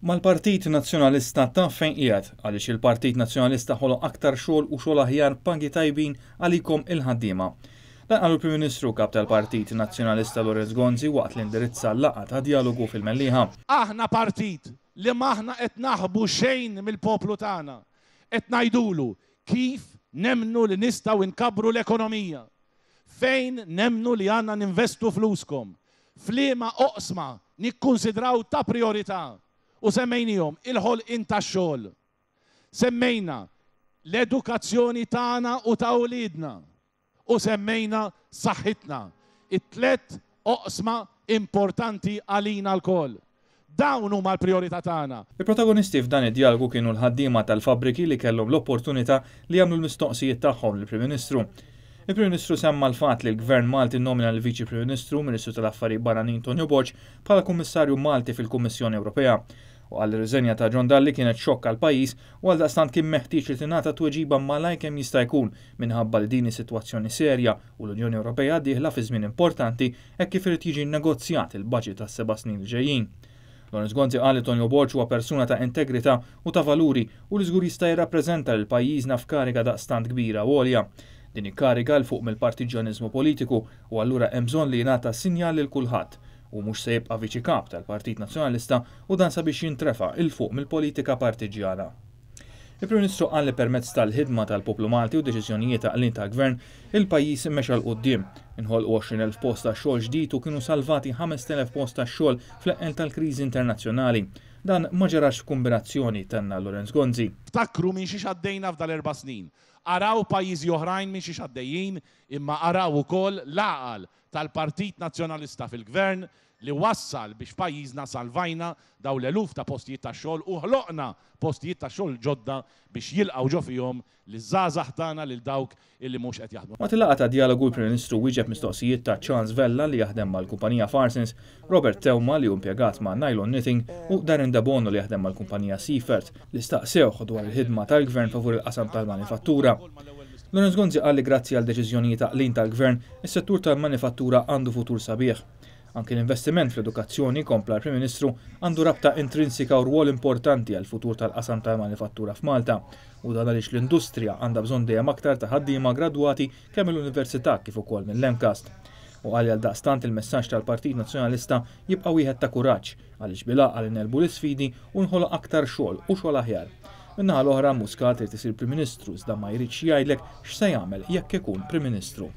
Mal-Partit Nazzjonalista taf fejn qiegħed għaliex il-Partit Nazzjonalista ħoloq aktar xogħol u xogħol aħjar pagi tajbin għalikom il-ħaddiema. Dan qalu l-Prim Ministru kap tal-Partit Nazzjonalista Lorenz Gonzi waqt l-indirizza laqgħa ta' Djalogu fil-Mellieha. Aħna partit li maħna qed naħbu xejn mill-poplu tagħna, qed ngħidulu kif nemnu li nistgħu nkabru l-ekonomija, fejn nemnu li għandna ninvestu fluskom, f'liema oqsma nikkunsidraw ta' priorità. U semmejnijom il-ħolqien tax-xogħol. Semmejna l-edukazzjoni tagħna u ta' ulidna. U semmejna saħħitna. It-tlet oqsma importanti għalina l-koll. Dawn huma l-priorità tagħna. Il-protagonisti f'dan id-dialogu kienu l-ħaddiema tal-fabbriki li kellhom l-opportunità li jagħmlu l-mistoqsijiet tagħhom lill-Prim Ministru. Il-Prim Ministru semma l-fatt li l-Gvern Malti nomina l-Viċi Prim Ministru, Ministru tal-Affarijiet Barranin Tonio Boċ, bħala Kummissarju Malti fil-Kummissjoni Ewropea. U għall-riżenja ta' John Dalli kienet xokk għal pajjiż u għaldaqstant kien meħtieġ li tingħata tweġiba malajr kemm jista' jkun minħabba li din is-sitwazzjoni serja u l-Unjoni Ewropea dieħla fi żmien importanti hekk kif irid jiġi nnegozjat il-baġit tas-7 snin li ġejjin. Lorenz Gonzi qal li Tonio Boċ huwa persuna ta' integrità u ta' valuri u li żgur jista' jirrappreżenta lil pajjiżna f'kariga daqstant kbira u għolja. Din ikkariga l fuq mill-partiġjanizmu politiku u allura hemm bżonn li jingħata sinjal lil kulħadd u mhux se jibqa' viċi kap tal-Partit Nazzjonalista u dan sabiex jintrefa' il fuq mill-politika partiġjana. Il-Prim Ministru qal li permezz tal-ħidma tal-poplu Malti u deċiżjonijiet għaqlien tal-Gvern il-pajjiż mexa l quddiem. Inħolqu 20,000 post ta' xogħol ġdid u kienu salvati 5,000 post ta' xogħol fl-eqel tal-kriżi internazzjonali. Dan ma ġarax f'kombinazzjoni tenna Lorenz Gonzi. Ftakru minn xi għaddejna f'dal-4 snin. Araw pajjiżi oħrajn minn xi għaddejjin, imma araw ukoll l-għaqal tal-Partit Nazzjonalista fil-Gvern li wassal biex pajjiżna salvajna daw l-eluf ta' postijiet ta' xogħol u ħloqna postijiet ta' xogħol ġodda biex jilqgħu ġo fihom li żgħażagħ tagħna lil dawk illi mhux qed jaħdmu. Waqt il-laqgħa ta' dialogu l-Prim Ministru wieġeb mistoqsijiet ta' Charles Vella li jaħdem mal-kumpanija Farsens, Robert Tewma li hu impjegat ma' Nylon Knitting u Darren Dabono li jaħdem mal-kumpanija Seafert li staqsewh dwar il-ħidma tal-Gvern favur il-qasam tal-manifattura. Lorenz Gonzi qal li grazzi għal deċiżjonijiet għaqlien tal-Gvern, is-settur tal-manifattura għandu futur sabiħ. Anke l-investiment fl-edukazzjoni kompla l-Prim Ministru għandu rabta intrinsika u rwol importanti għal futur tal-qasam tal-manifattura f'Malta u dan għaliex l-industrija għandha bżonn dejjem aktar ta' ħaddiema gradwati kemm mill-università kif ukoll mill-Lemcast. U għal daqstant il-messaġġ tal-Partit Nazzjonalista jibqa' wieħed ta' kuraġġ għaliex bilaqgħa li nelbu l-isfidi u nħoloq aktar xogħol u xogħol aħjar. Min-naħa l-oħra Muscat irid isir Prim Ministru iżda ma jridx jgħidlek x'se jagħmel jekk ikun Prim Ministru.